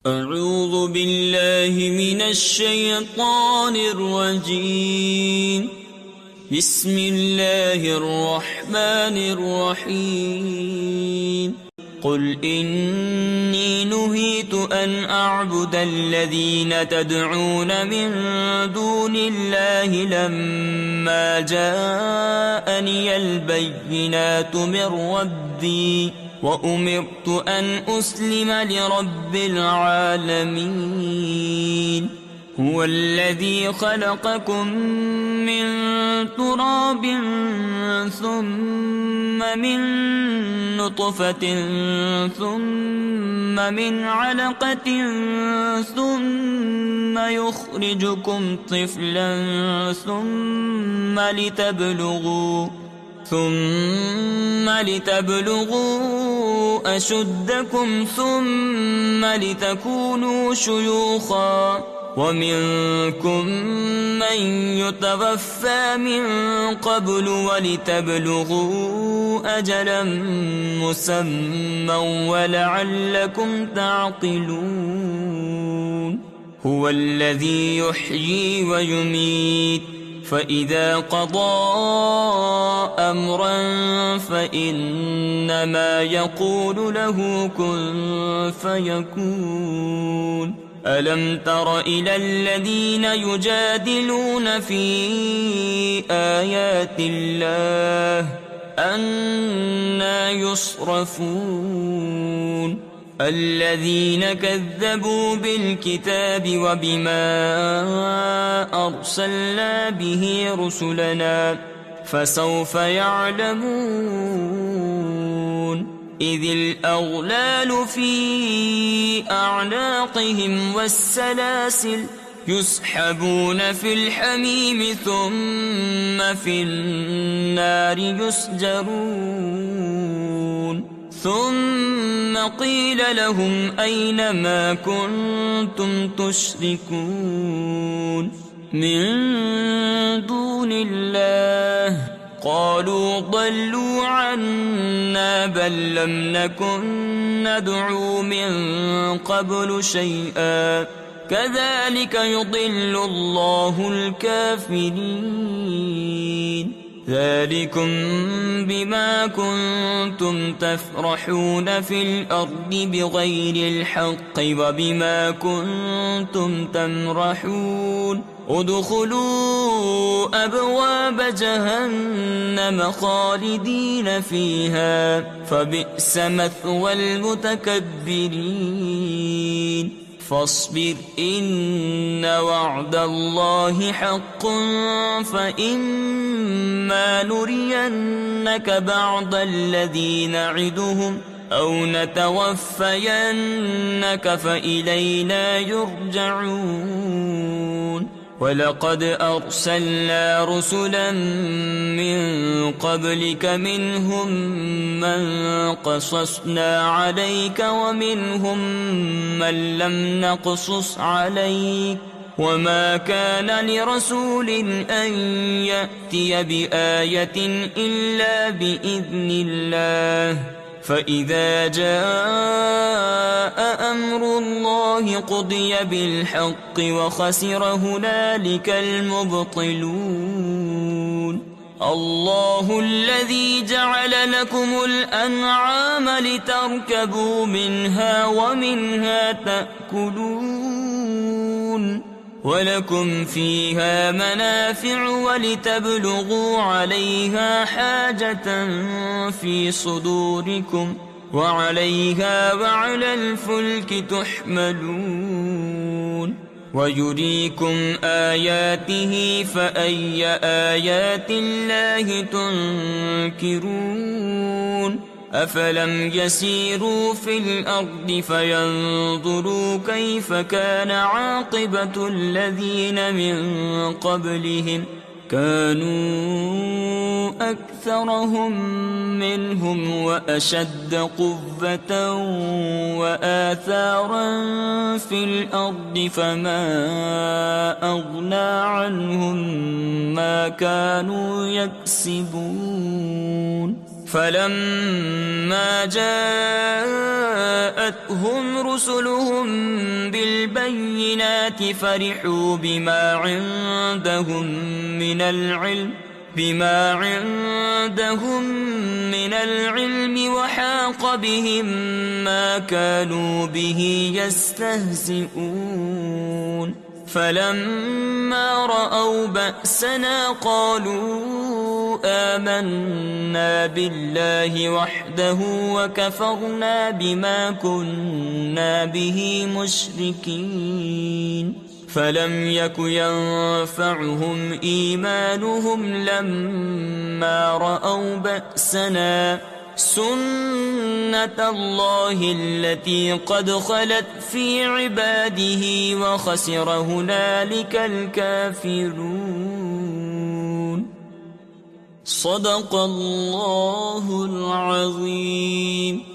أعوذ بالله من الشيطان الرجيم. بسم الله الرحمن الرحيم. قل إني نهيت أن أعبد الذين تدعون من دون الله لما جاءني البينات من ربي وأمرت أن أسلم لرب العالمين. هو الذي خلقكم من تراب ثم من نطفة ثم من علقة ثم يخرجكم طفلا ثم لتبلغوا أشدكم ثم لتكونوا شيوخا ومنكم من يتوفى من قبل ولتبلغوا أجلا مسمى ولعلكم تعقلون. هو الذي يحيي ويميت فإذا قضى أمرا فإنما يقول له كن فيكون. ألم تر إلى الذين يجادلون في آيات الله أنى يصرفون. الذين كذبوا بالكتاب وبما أرسلنا به رسلنا فسوف يعلمون. إذ الأغلال في أعناقهم والسلاسل يسحبون في الحميم ثم في النار يسجرون. ثم قيل لهم أين ما كنتم تشركون من دون الله قالوا ضلوا عنا بل لم نكن ندعو من قبل شيئا كذلك يضل الله الكافرين. ذلكم بما كنتم تفرحون في الأرض بغير الحق وبما كنتم تمرحون. ادخلوا أبواب جهنم خالدين فيها فبئس مثوى المتكبرين. فاصبر إن وعد الله حق فإما نرينك بعض الذي نعدهم أو نتوفينك فإلينا يرجعون. ولقد أرسلنا رسلا من قبلك منهم من قصصنا عليك ومنهم من لم نقصص عليك وما كان لرسول أن يأتي بآية إلا بإذن الله. فإذا جاء أمر الله قضي بالحق وخسر هنالك المبطلون. الله الذي جعل لكم الأنعام لتركبوا منها ومنها تأكلون ولكم فيها منافع ولتبلغوا عليها حاجة في صدوركم وعليها وعلى الفلك تحملون. ويريكم آياته فأي آيات الله تنكرون. أفلم يسيروا في الأرض فينظروا كيف كان عاقبة الذين من قبلهم كانوا أكثرهم منهم وأشد قوة وآثارا في الأرض فما أغنى عنهم ما كانوا يكسبون. فلما جاءتهم رسلهم بالبينات فرحوا بما عندهم من العلم وحاق بهم ما كانوا به يستهزئون فلما رأوا بأسنا قالوا آمنا بالله وحده وكفرنا بما كنا به مشركين فلم يك ينفعهم إيمانهم لما رأوا بأسنا سنة الله التي قد خلت في عباده وخسر هنالك الكافرون صدق الله العظيم.